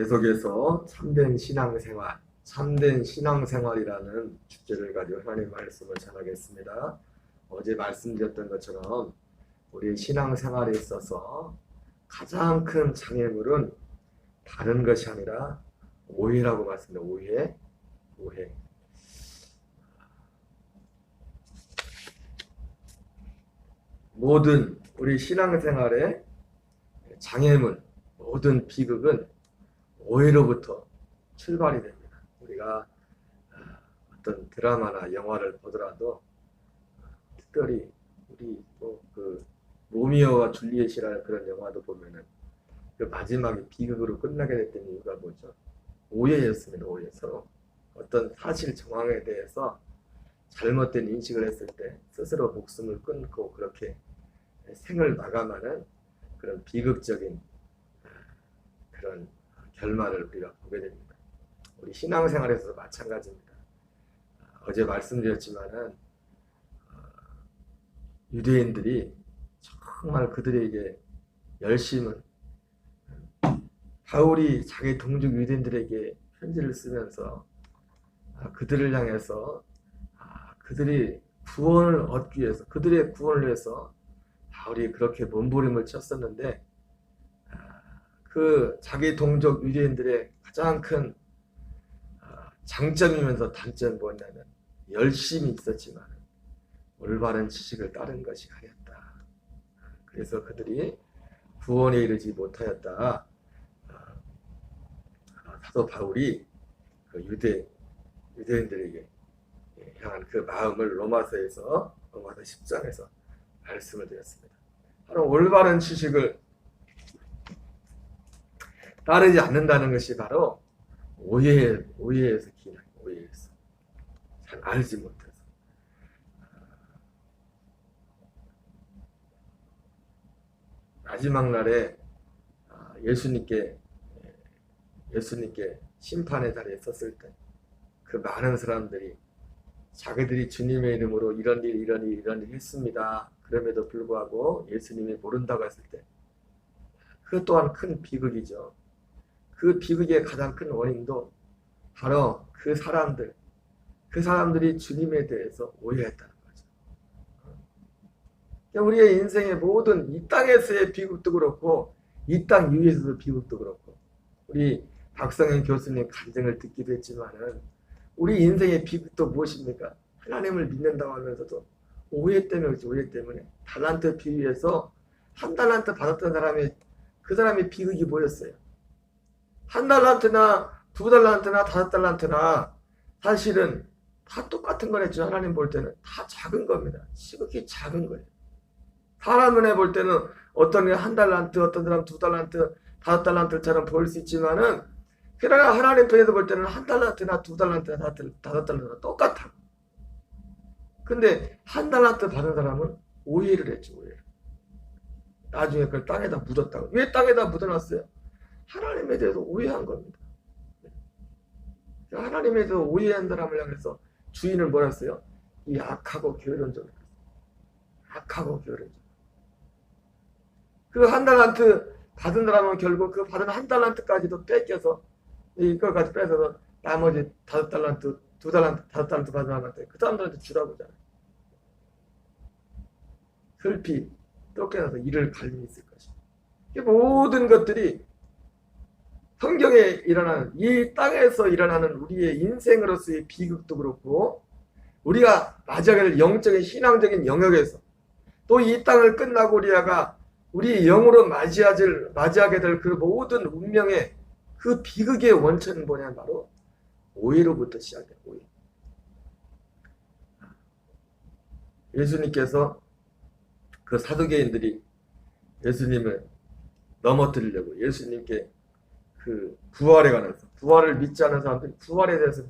계속해서 참된 신앙생활, 참된 신앙생활이라는 주제를 가지고 하나님 말씀을 전하겠습니다. 어제 말씀드렸던 것처럼 우리 신앙생활에 있어서 가장 큰 장애물은 다른 것이 아니라 오해라고 말씀드립니다. 오해. 모든 우리 신앙생활의 장애물, 모든 비극은 오해로부터 출발이 됩니다. 우리가 어떤 드라마나 영화를 보더라도 특별히 우리 그 로미오와 줄리엣이라는 그런 영화도 보면은 그 마지막에 비극으로 끝나게 됐던 이유가 뭐죠? 오해였습니다. 오해. 서로 어떤 사실 정황에 대해서 잘못된 인식을 했을 때 스스로 목숨을 끊고 그렇게 생을 마감하는 그런 비극적인 그런 결말을 우리가 보게 됩니다. 우리 신앙생활에서도 마찬가지입니다. 어제 말씀드렸지만은 유대인들이 정말 그들에게 열심은 바울이 자기 동족 유대인들에게 편지를 쓰면서 그들을 향해서 그들이 구원을 얻기 위해서 그들의 구원을 위해서 바울이 그렇게 몸부림을 쳤었는데 그 자기 동족 유대인들의 가장 큰 장점이면서 단점이 뭐냐면 열심이 있었지만 올바른 지식을 따른 것이 아니었다. 그래서 그들이 구원에 이르지 못하였다. 사도 바울이 그 유대인들에게 향한 그 마음을 로마서 10장에서 말씀을 드렸습니다. 바로 올바른 지식을 따르지 않는다는 것이 바로 오해에서 기인한 오해에서 잘 알지 못해서 마지막 날에 예수님께 심판의 자리에 섰을 때 그 많은 사람들이 자기들이 주님의 이름으로 이런 일 했습니다. 그럼에도 불구하고 예수님이 모른다고 했을 때 그 또한 큰 비극이죠. 그 비극의 가장 큰 원인도 바로 그 사람들이 주님에 대해서 오해했다는 거죠. 우리의 인생의 모든 이 땅에서의 비극도 그렇고 이 땅 위에서도 비극도 그렇고 우리 박성현 교수님 간증을 듣기도 했지만은 우리 인생의 비극도 무엇입니까? 하나님을 믿는다고 하면서도 오해 때문에 달란트 비유에서 한 달란트 받았던 그 사람의 비극이 뭐였어요? 한 달란트나 두 달란트나 다섯 달란트나 사실은 다 똑같은 거랬죠. 하나님 볼 때는 다 작은 겁니다. 지극히 작은 거예요. 사람 눈에 볼 때는 어떤 게 한 달란트, 어떤 사람 두 달란트, 다섯 달란트처럼 보일 수 있지만은 그러나 하나님 편에서 볼 때는 한 달란트나 두 달란트나 다섯 달란트나 똑같아. 근데 한 달란트 받은 사람은 오해를 했죠. 오해를. 나중에 그걸 땅에다 묻었다고. 왜 땅에다 묻어놨어요? 하나님에 대해서 오해한 겁니다. 하나님에 대해서 오해한 사람을 향해서 주인을 뭐라 했어요? 이 악하고 게으른 자. 악하고 게으른 자. 그 한 달란트 받은 사람은 결국 그 받은 한 달란트까지도 뺏겨서 이걸까지 뺏어서 나머지 다섯 달란트, 두 달란트, 다섯 달란트 받은 사람한테 그 사람들한테 주라고 하잖아요. 슬피 쫓겨나서 이를 갈림이 있을 것이다. 이 모든 것들이 성경에 일어나는 이 땅에서 일어나는 우리의 인생으로서의 비극도 그렇고 우리가 맞이하게 될 영적인 신앙적인 영역에서 또 이 땅을 끝나고 우리 영으로 맞이하게 될 그 모든 운명의 그 비극의 원천은 뭐냐면 바로 오해로부터 시작돼요. 오해. 예수님께서 그 사두개인들이 예수님을 넘어뜨리려고 예수님께 그 부활을 믿지 않는 사람들이 부활에 대해서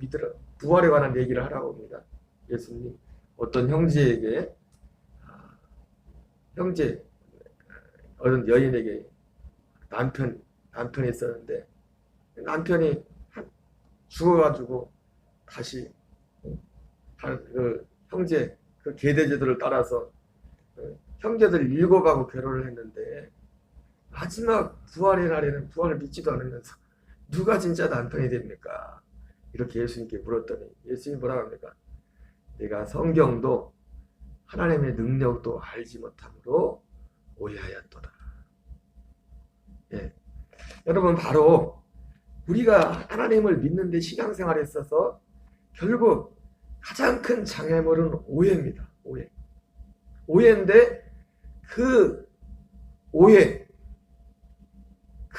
부활에 관한 얘기를 하라고 합니다. 예수님 어떤 형제에게 어떤 여인에게 남편이 있었는데 남편이 죽어가지고 다시 그 형제 그 계대제도를 따라서 형제들 7하고 결혼을 했는데 마지막 부활의 날에는 부활을 믿지도 않으면서 누가 진짜 남편이 됩니까? 이렇게 예수님께 물었더니 예수님이 뭐라고 합니까? 내가 성경도 하나님의 능력도 알지 못함으로 오해하였도다. 예. 여러분, 바로 우리가 하나님을 믿는데 신앙생활에 있어서 결국 가장 큰 장애물은 오해입니다. 오해인데 그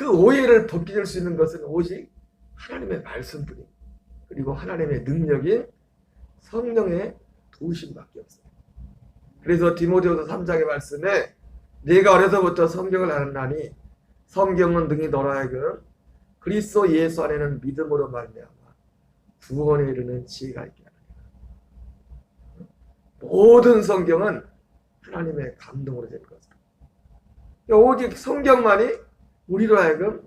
오해를 벗겨질 수 있는 것은 오직 하나님의 말씀뿐입니다. 그리고 하나님의 능력인 성령의 도우심밖에 없어요. 그래서 디모데후서 3장의 말씀에 내가 어려서부터 성경을 알았나니 성경은 능히 너로 하여금 그리스도 예수 안에는 믿음으로 말미암아 구원에 이르는 지혜가 있게 하느니라. 모든 성경은 하나님의 감동으로 된 것입니다. 오직 성경만이 우리로 하여금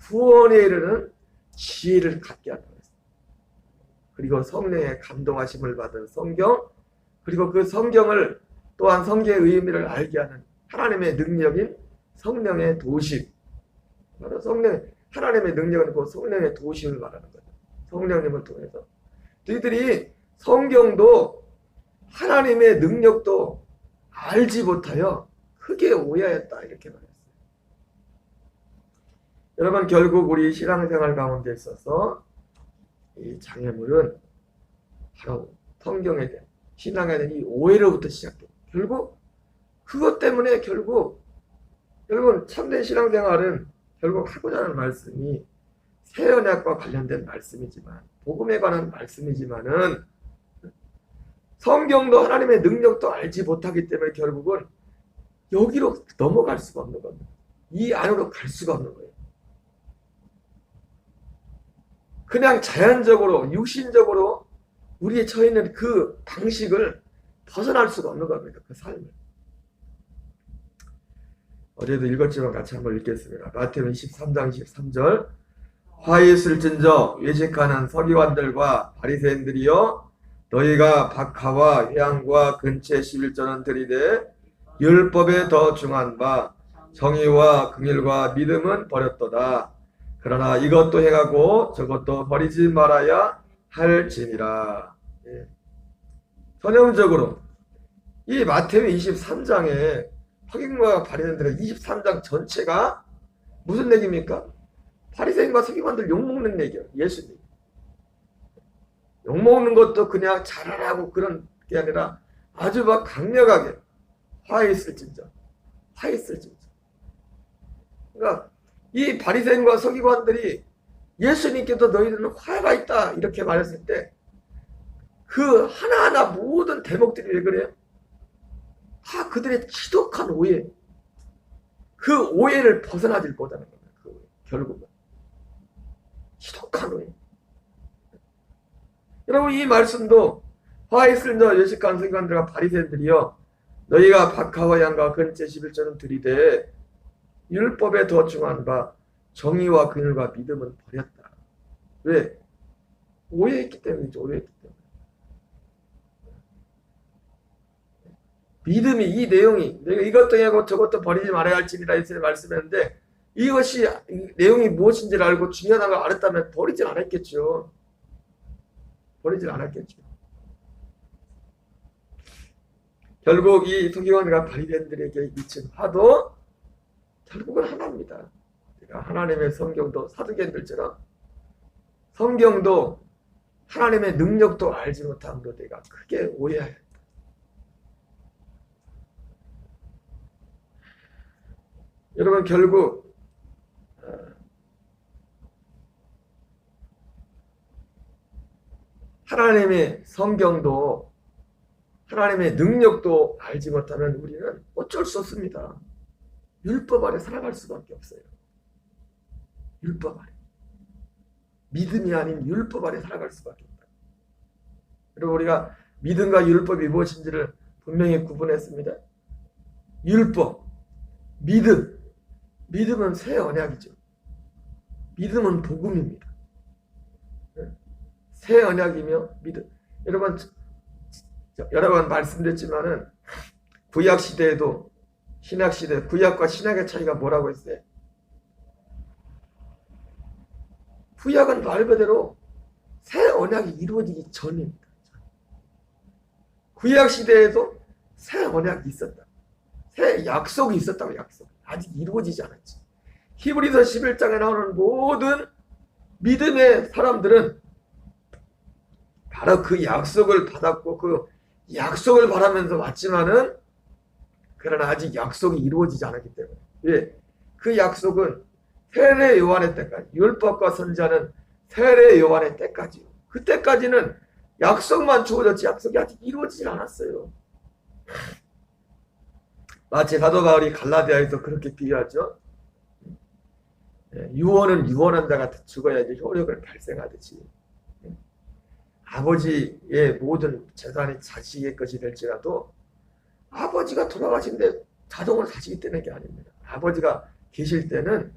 구원에 이르는 지혜를 갖게 한다. 그리고 성령의 감동하심을 받은 성경, 그리고 그 성경을 또한 성경의 의미를 알게 하는 하나님의 능력인 성령의 도우심. 바로 하나님의 능력은 그 성령의 도우심을 말하는 거죠. 성령님을 통해서. 너희들이 성경도 하나님의 능력도 알지 못하여 크게 오해하였다. 이렇게 말했어요. 여러분, 결국 우리 신앙생활 가운데 있어서 이 장애물은 바로 성경에 대한 신앙에 대한 이 오해로부터 시작돼요. 결국 그것 때문에 여러분 참된 신앙생활은 결국 하고자 하는 말씀이 새 언약과 관련된 말씀이지만 복음에 관한 말씀이지만은 성경도 하나님의 능력도 알지 못하기 때문에 결국은 여기로 넘어갈 수가 없는 겁니다. 이 안으로 갈 수가 없는 거예요. 그냥 자연적으로 육신적으로 우리의 처해 있는 그 방식을 벗어날 수가 없는 겁니다. 그 삶을. 어제도 읽었지만 같이 한번 읽겠습니다. 마태복음 23장 23절 화있을진저 외식하는 서기관들과 바리새인들이여 너희가 박하와 회양과 근체 11조는 들이되 율법에 더 중한 바 정의와 긍휼과 믿음은 버렸도다. 그러나 이것도 행하고 저것도 버리지 말아야 할지니라. 예. 전형적으로 이 마태복음 23장에 서기관과 바리새인들의 23장 전체가 무슨 얘기입니까? 바리새인과 서기관들 욕먹는 얘기예요. 예수님. 욕먹는 것도 그냥 잘하라고 그런 게 아니라 아주 막 강력하게 화있을진저. 그러니까 이 바리새인과 서기관들이 예수님께도 너희들은 화가 있다 이렇게 말했을 때 그 하나하나 모든 대목들이 왜 그래요? 다 그들의 지독한 오해, 그 오해를 벗어나질 못하는 겁니다. 그 오해. 결국은 지독한 오해. 여러분, 이 말씀도 화있을 너 외식한 서기관들과 바리새인들이여 너희가 박하와 양과 근체 11조는 들이되 율법에 더 중한 바 정의와 긍휼과 믿음은 버렸다. 왜? 오해했기 때문이죠. 오해했기 때문에. 믿음이, 이 내용이 내가 이것도 하고 저것도 버리지 말아야 할지니라 이렇게 말씀했는데 이것이 내용이 무엇인지를 알고 중요한 걸 알았다면 버리진 않았겠죠. 결국 이 서기관과 바리새인들에게 미친 화도 결국은 하나입니다. 하나님의 성경도 사두개인들처럼 성경도 하나님의 능력도 알지 못함으로 내가 크게 오해하였다. 여러분, 결국 하나님의 성경도 하나님의 능력도 알지 못하면 우리는 어쩔 수 없습니다. 율법 아래 살아갈 수밖에 없어요. 율법 아래. 믿음이 아닌 율법 아래 살아갈 수밖에 없다. 그리고 우리가 믿음과 율법이 무엇인지를 분명히 구분했습니다. 율법, 믿음은 새 언약이죠. 믿음은 복음입니다. 새 언약이며 믿음. 여러분, 여러 번 말씀드렸지만은 구약 시대에도 신약 시대, 구약과 신약의 차이가 뭐라고 했어요? 구약은 말 그대로 새 언약이 이루어지기 전입니다. 구약 시대에도 새 언약이 있었다. 새 약속이 있었다고. 약속. 아직 이루어지지 않았지. 히브리서 11장에 나오는 모든 믿음의 사람들은 바로 그 약속을 받았고 그 약속을 바라면서 왔지만은 그러나 아직 약속이 이루어지지 않았기 때문에. 왜? 그 약속은 세례 요한의 때까지, 율법과 선지자는 세례 요한의 때까지, 그때까지는 약속만 주어졌지 약속이 아직 이루어지지 않았어요. 마치 사도 바울이 갈라디아에서 그렇게 비유하죠. 유언은 유언한 자가 죽어야지 효력을 발생하듯이 아버지의 모든 재산이 자식의 것이 될지라도 아버지가 돌아가신데 자동으로 자식이 되는 게 아닙니다. 아버지가 계실 때는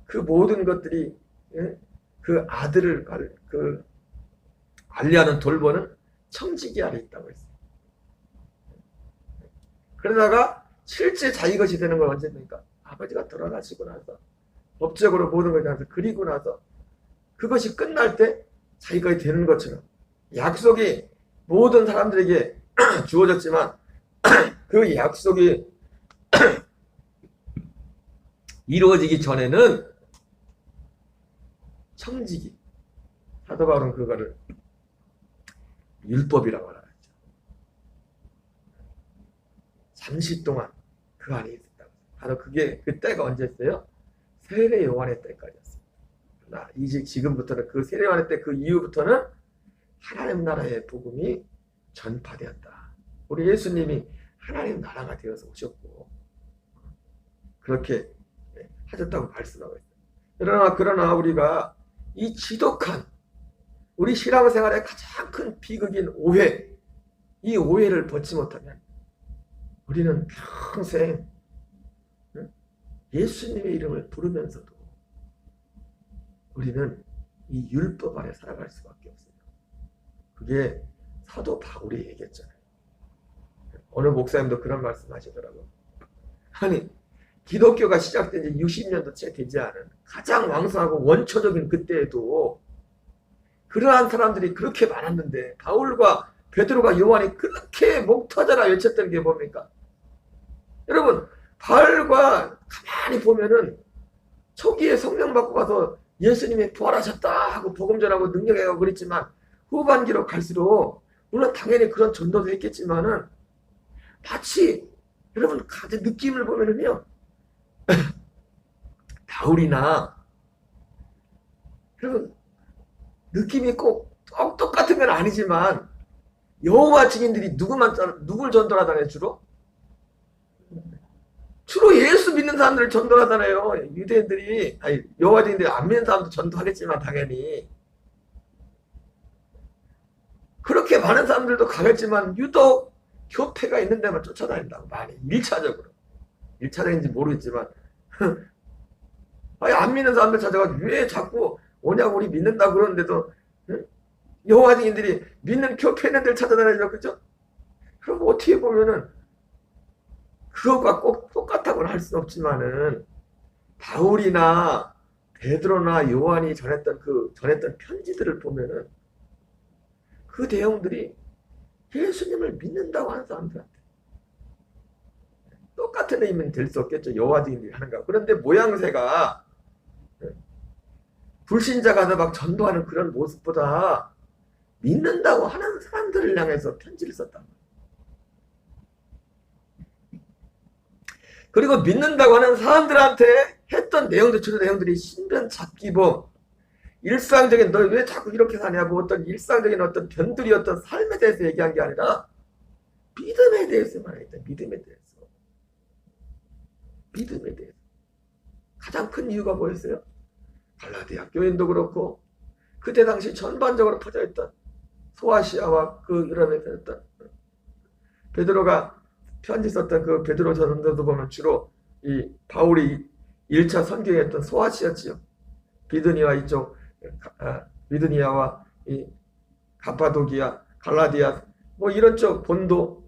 그 모든 것들이 그 아들을 관리하는 돌보는 청지기 아래 있다고 했어요. 그러다가 실제 자기 것이 되는 건 언제입니까? 아버지가 돌아가시고 나서 법적으로 모든 것이 나서 그리고 나서 그것이 끝날 때 자기 것이 되는 것처럼 약속이 모든 사람들에게 주어졌지만 그 약속이 이루어지기 전에는 청지기, 사도 바울은 그거를 율법이라고 하죠. 잠시 동안 그 안에 있었다고. 바로 그게 그 때가 언제였어요? 세례 요한의 때까지였어요. 그러나 이제 지금부터는 그 세례 요한의 때 그 이후부터는 하나님 나라의 복음이 전파되었다. 우리 예수님이 하나님 나라가 되어서 오셨고 그렇게 하셨다고 말씀하고 있어요. 그러나 우리가 이 지독한 우리 신앙생활의 가장 큰 비극인 오해, 이 오해를 벗지 못하면 우리는 평생 예수님의 이름을 부르면서도 우리는 이 율법 아래 살아갈 수밖에 없어요. 그게 사도 바울이 얘기했잖아요. 어느 목사님도 그런 말씀 하시더라고요. 아니 기독교가 시작된 지 60년도 채 되지 않은 가장 왕성하고 원초적인 그때에도 그러한 사람들이 그렇게 많았는데 바울과 베드로가 요한이 그렇게 목 터져라 외쳤던 게 뭡니까? 여러분 바울과 가만히 보면은 초기에 성령 받고 가서 예수님이 부활하셨다 하고 복음 전하고 능력하고 그랬지만 후반기로 갈수록 물론 당연히 그런 전도도 했겠지만은 마치 여러분 가진 느낌을 보면은요 바울이나 여러분 느낌이 꼭 똑같은 건 아니지만 여호와 증인들이 누굴 전도하잖아요. 주로 예수 믿는 사람들을 전도하잖아요. 유대인들이 아니 여호와 증인들이 안 믿는 사람도 전도하겠지만 당연히 그렇게 많은 사람들도 가겠지만 유독 교패가 있는 데만 쫓아다닌다고 많이 1차적인지 모르겠지만 아니 안 믿는 사람들 찾아가지고 왜 자꾸 오냐고 우리 믿는다고 그러는데도 여호와 증인들이 믿는 교패 있는 데를 찾아다니죠. 그죠? 그럼 어떻게 보면은 그것과 꼭 똑같다고는 할 수는 없지만은 바울이나 베드로나 요한이 전했던 편지들을 보면은 그 내용들이 예수님을 믿는다고 하는 사람들한테 똑같은 의미는 될 수 없겠죠. 여호와 증인들이 하는가. 그런데 모양새가 불신자가 막 전도하는 그런 모습보다 믿는다고 하는 사람들을 향해서 편지를 썼단 말이에요. 그리고 믿는다고 하는 사람들한테 했던 내용들, 주로 내용들이 신변잡기법, 일상적인 너 왜 자꾸 이렇게 사냐고 어떤 일상적인 어떤 변두리 어떤 삶에 대해서 얘기한 게 아니라 믿음에 대해서만 했다. 믿음에 대해서. 가장 큰 이유가 뭐였어요? 갈라디아 교인도 그렇고 그때 당시 전반적으로 퍼져있던 소아시아와 그 유럽에 있던 베드로가 편지 썼던 그 베드로 전서도 보면 주로 이 바울이 1차 선교했던 소아시아 지역 비두니아 이쪽 비두니아와 이 가파도기아 갈라디아 뭐 이런 쪽 본도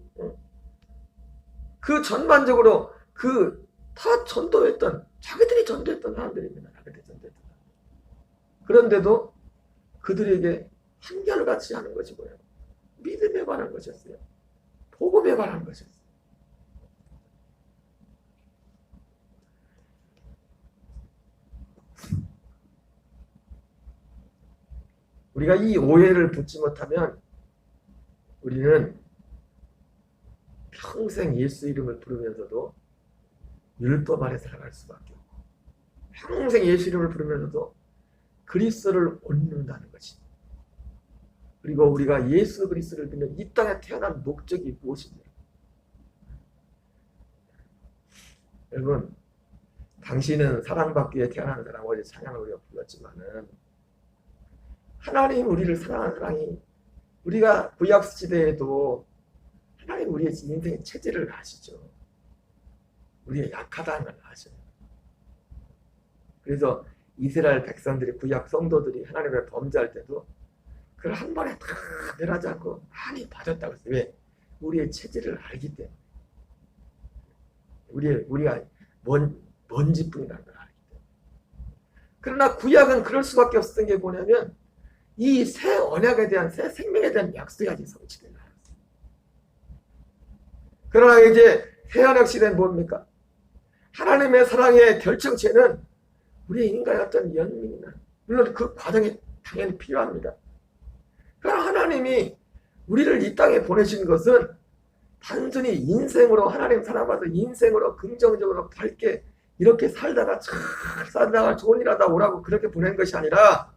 그 전반적으로 그 다 전도했던 자기들이 전도했던 사람들입니다. 그런데도 그들에게 한결같이 하는 것이 뭐예요? 믿음에 관한 것이었어요. 복음에 관한 것이었어요. 우리가 이 오해를 붙지 못하면 우리는 평생 예수 이름을 부르면서도 율법 아래 살아갈 수밖에 없고, 평생 예수 이름을 부르면서도 그리스도를 못 믿는다는 것이. 그리고 우리가 예수 그리스도를 믿는 이 땅에 태어난 목적이 무엇인지. 여러분, 당신은 사랑받기 위해 태어난 사람, 어제 찬양을 우리가 불렀지만은 하나님 우리를 사랑하는 사랑이, 우리가 구약 시대에도 하나님 우리의 인생의 체질을 아시죠. 우리가 약하다는 걸 아셔요. 그래서 이스라엘 백성들이, 구약 성도들이 하나님을 범죄할 때도 그걸 한 번에 다 멸하지 않고 많이 봐줬다고 했어요. 왜? 우리의 체질을 알기 때문에. 우리가 먼지뿐이라는 걸 알기 때문에. 그러나 구약은 그럴 수밖에 없었던 게 뭐냐면 이 새 언약에 대한, 새 생명에 대한 약속이 아직 성취되지 않았어요. 그러나 이제 새 언약 시대는 뭡니까? 하나님의 사랑의 결정체는 우리의 인간의 어떤 연민이나, 물론 그 과정이 당연히 필요합니다. 그러나 하나님이 우리를 이 땅에 보내신 것은 단순히 인생으로, 하나님 사랑받아 인생으로 긍정적으로 밝게 이렇게 살다가 잘 살다가 좋은 일 하다 오라고 그렇게 보낸 것이 아니라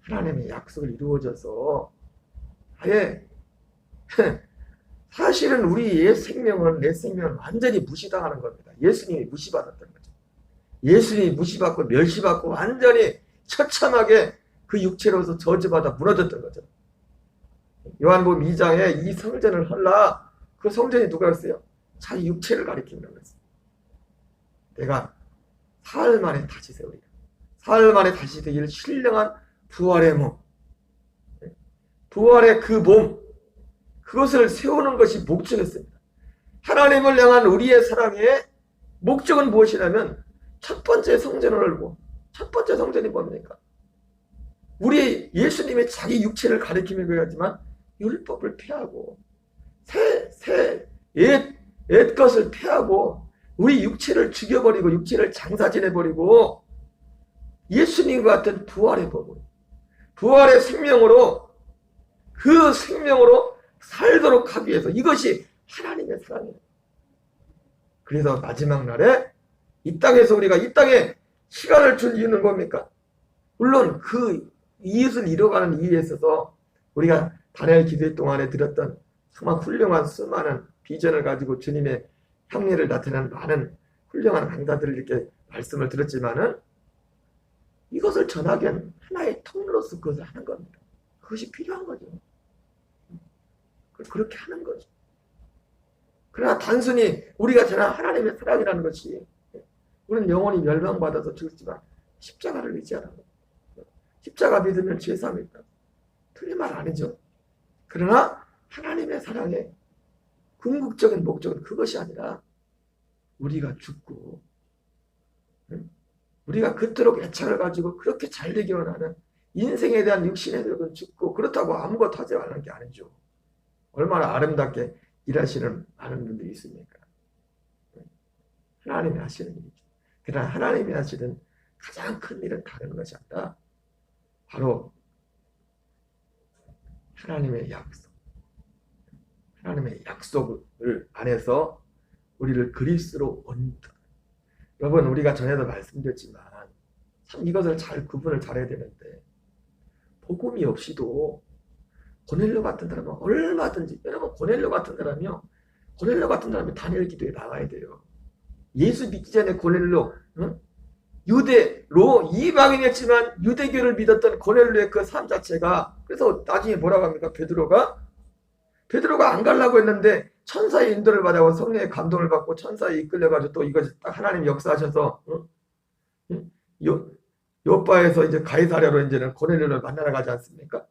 하나님의 약속을 이루어져서 아예 사실은 우리의 생명은, 내 생명은 완전히 무시당하는 겁니다. 예수님이 무시받았던 거죠. 예수님이 무시받고 멸시받고 완전히 처참하게 그 육체로서 저주받아 무너졌던 거죠. 요한복음 2장에 이 성전을 헐라, 그 성전이 누가였어요? 자기 육체를 가리키는 거였어요. 내가 사흘 만에 다시 세우리라. 사흘 만에 다시 되기를 신령한 부활의 몸, 부활의 그 몸, 그것을 세우는 것이 목적이었습니다. 하나님을 향한 우리의 사랑의 목적은 무엇이냐면 첫 번째 성전을 열고, 첫 번째 성전이 뭡니까? 우리 예수님의 자기 육체를 가리키는 거였지만 율법을 폐하고 옛 것을 폐하고 우리 육체를 죽여버리고 육체를 장사지내버리고 예수님과 같은 부활의 법을, 부활의 생명으로, 그 생명으로 살도록 하기 위해서, 이것이 하나님의 사랑이에요. 그래서 마지막 날에 이 땅에서 우리가 이 땅에 시간을 준 이유는 뭡니까? 물론 그 이웃을 이뤄가는 이유에 있어서 우리가 다니엘 기도회 동안에 들었던 정말 훌륭한 수많은 비전을 가지고 주님의 형리를 나타내는 많은 훌륭한 강사들을 이렇게 말씀을 들었지만은 이것을 전하기 위한 하나의 통로로서 그것을 하는 겁니다. 그것이 필요한 거죠. 그렇게 하는 거죠. 그러나 단순히 우리가 전한 하나님의 사랑이라는 것이, 우리는 영원히 멸망받아서 죽지만 십자가를 의지하는 거예요. 십자가 믿으면 죄사합니다. 틀린 말 아니죠. 그러나 하나님의 사랑의 궁극적인 목적은 그것이 아니라 우리가 죽고, 우리가 그토록 애착을 가지고 그렇게 잘되기 원하는 인생에 대한 육신의 덕은 죽고, 그렇다고 아무것도 하지 말라는 게 아니죠. 얼마나 아름답게 일하시는 많은 분들이 있습니까? 하나님이 하시는 일이죠. 그러나 하나님이 하시는 가장 큰 일은 다른 것이 아니라 바로 하나님의 약속, 하나님의 약속을 안에서 우리를 그리스도로 얹다. 여러분, 우리가 전에도 말씀드렸지만 참 이것을 잘 구분을 잘해야 되는데, 복음이 없이도 고넬료 같은 사람은 얼마든지, 여러분 고넬료 같은 사람이요, 고넬료 같은 사람이 다니엘 기도에 나와야 돼요. 예수 믿기 전에 고넬료, 유대로 이방인이었지만 유대교를 믿었던 고넬료의 그 삶 자체가, 그래서 나중에 뭐라고 합니까? 베드로가 안 가려고 했는데 천사의 인도를 받아서 성령의 감동을 받고 천사에 이끌려가지고 또 이것이 딱 하나님 역사하셔서 요바에서 이제 가이사랴로 이제는 고넬료를 만나러 가지 않습니까?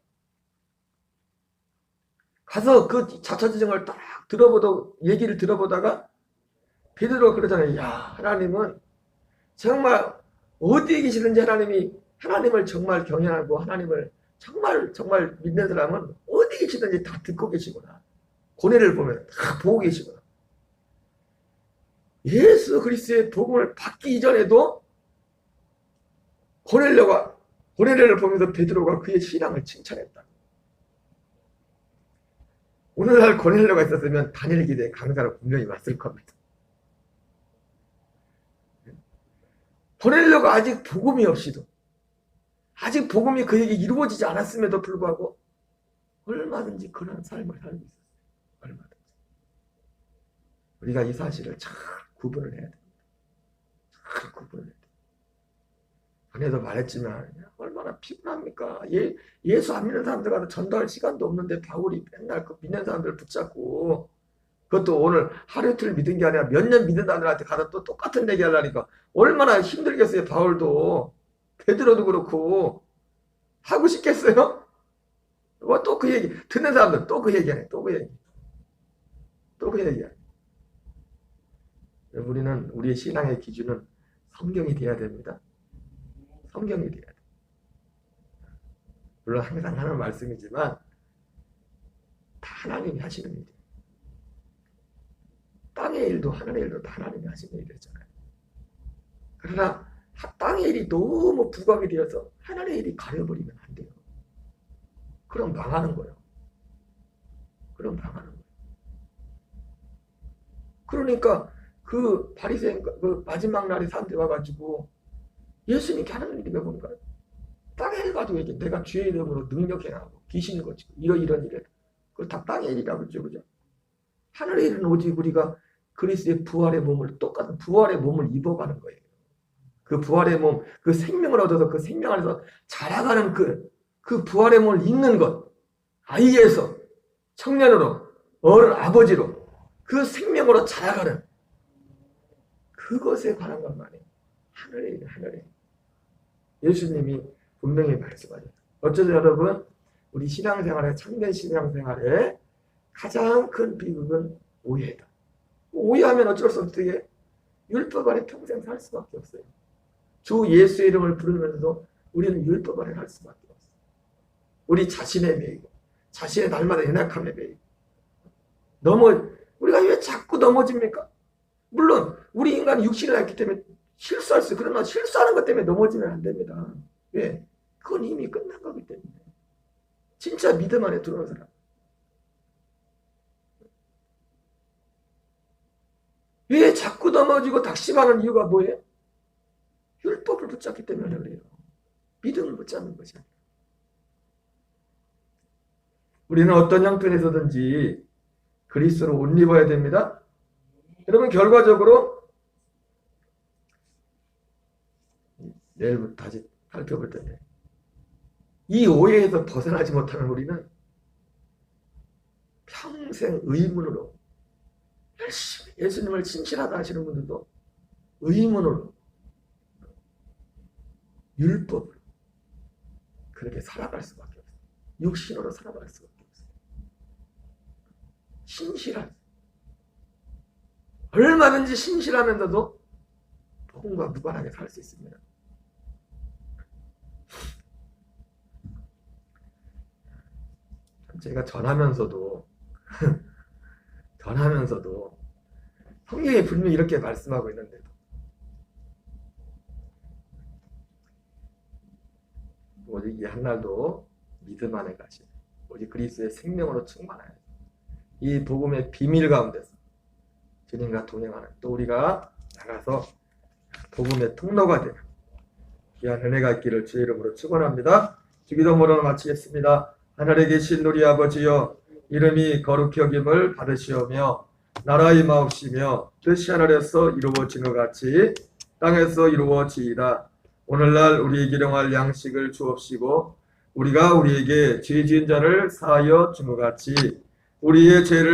가서 그 자처지정을 딱 얘기를 들어보다가 베드로가 그러잖아요. 야, 하나님은 정말 어디에 계시든지 하나님이 하나님을 정말 경외하고 하나님을 정말 믿는 사람은 어디 계시든지 다 듣고 계시구나. 고뇌를 보면 다 보고 계시구나. 예수 그리스도의 복음을 받기 이전에도 고넬료를 보면서 베드로가 그의 신앙을 칭찬했다. 오늘날 고넬료가 있었으면 다니엘 기대에 강사로 분명히 왔을 겁니다. 고넬료가 아직 복음이 없이도, 아직 복음이 그에게 이루어지지 않았음에도 불구하고 얼마든지 그런 삶을 살고 있었어요. 얼마든지. 우리가 이 사실을 잘 구분을 해야 됩니다. 잘 구분을 해야 됩니다. 전에도 말했지만 얼마나 피곤합니까? 예수 안 믿는 사람들 가서 전도할 시간도 없는데 바울이 맨날 그 믿는 사람들을 붙잡고, 그것도 오늘 하루 이틀 믿은 게 아니라 몇 년 믿는 사람들한테 가서 또 똑같은 얘기 하려니까 얼마나 힘들겠어요. 바울도 베드로도 그렇고. 하고 싶겠어요? 또 그 얘기 듣는 사람들 또 그 얘기하네. 또 그 얘기하네. 우리는 우리의 신앙의 기준은 성경이 돼야 됩니다. 성경이 돼야 돼. 물론 항상 하는 말씀이지만 다 하나님이 하시는 일이에요. 땅의 일도 하늘의 일도 다 하나님이 하시는 일이잖아요. 그러나 땅의 일이 너무 부각이 되어서 하늘의 일이 가려버리면 안 돼요. 그럼 망하는 거예요. 그러니까 그 바리새인 그 마지막 날에 사람들이 와가지고 예수님께 하는 일이 뭔가 땅의 일 가지고 얘기해. 내가 주의 이름으로 능력 행하고 귀신을 고치고 이런 일을. 그거 다 땅의 일이라고 그러죠. 그죠? 하늘의 일은 오직 우리가 그리스도의 부활의 몸을 똑같은 부활의 몸을 입어가는 거예요. 그 부활의 몸, 그 생명을 얻어서 그 생명 안에서 자라가는 그 부활의 몸을 입는 것. 아이에서 청년으로 어른 아버지로 그 생명으로 자라가는 그것에 관한 것만이 하늘의 일, 하늘의 일. 예수님이 분명히 말씀하셨어요. 어쩌죠 여러분? 우리 신앙생활에, 참된 신앙생활에 가장 큰 비극은 오해다. 오해하면 어쩔 수 없게 율법 아래 평생 살 수밖에 없어요. 주 예수의 이름을 부르면서도 우리는 율법 아래 할 수밖에 없어요. 우리 자신의 매이고 자신의 날마다 연약함에 매이고 우리가 왜 자꾸 넘어집니까? 물론 우리 인간은 육신을 했기 때문에 실수할 수, 그러나 실수하는 것 때문에 넘어지면 안 됩니다. 왜? 그건 이미 끝난 거기 때문에. 진짜 믿음 안에 들어온 사람. 왜 자꾸 넘어지고 낙심하는 이유가 뭐예요? 율법을 붙잡기 때문에 그래요. 믿음을 붙잡는 것이 아니라. 우리는 어떤 형편에서든지 그리스도로 옷 입어야 됩니다. 여러분 결과적으로 내일부터 다시 살펴볼 텐데 이 오해에서 벗어나지 못하는 우리는 평생 의문으로 열심히 예수님을 신실하다 하시는 분들도 의문으로 율법으로 그렇게 살아갈 수밖에 없어요. 육신으로 살아갈 수밖에 없어요. 신실한 얼마든지 신실하면서도 복음과 무관하게 살 수 있습니다. 제가 전하면서도 성경에 분명히 이렇게 말씀하고 있는데도 오직 이 한날도 믿음 안에 가시고 오직 그리스도의 생명으로 충만하여 이 복음의 비밀 가운데서 주님과 동행하는 또 우리가 나가서 복음의 통로가 되는 귀한 은혜가 있기를 주의 이름으로 축원합니다. 주기도문으로 마치겠습니다. 하늘에 계신 우리 아버지여 이름이 거룩히 여김을 받으시오며 나라 임하옵시며 뜻이 하늘에서 이루어진 것 같이 땅에서 이루어지이다. 오늘날 우리에게 일용할 양식을 주옵시고 우리가 우리에게 죄 지은 자를 사하여 준 것 같이 우리의 죄를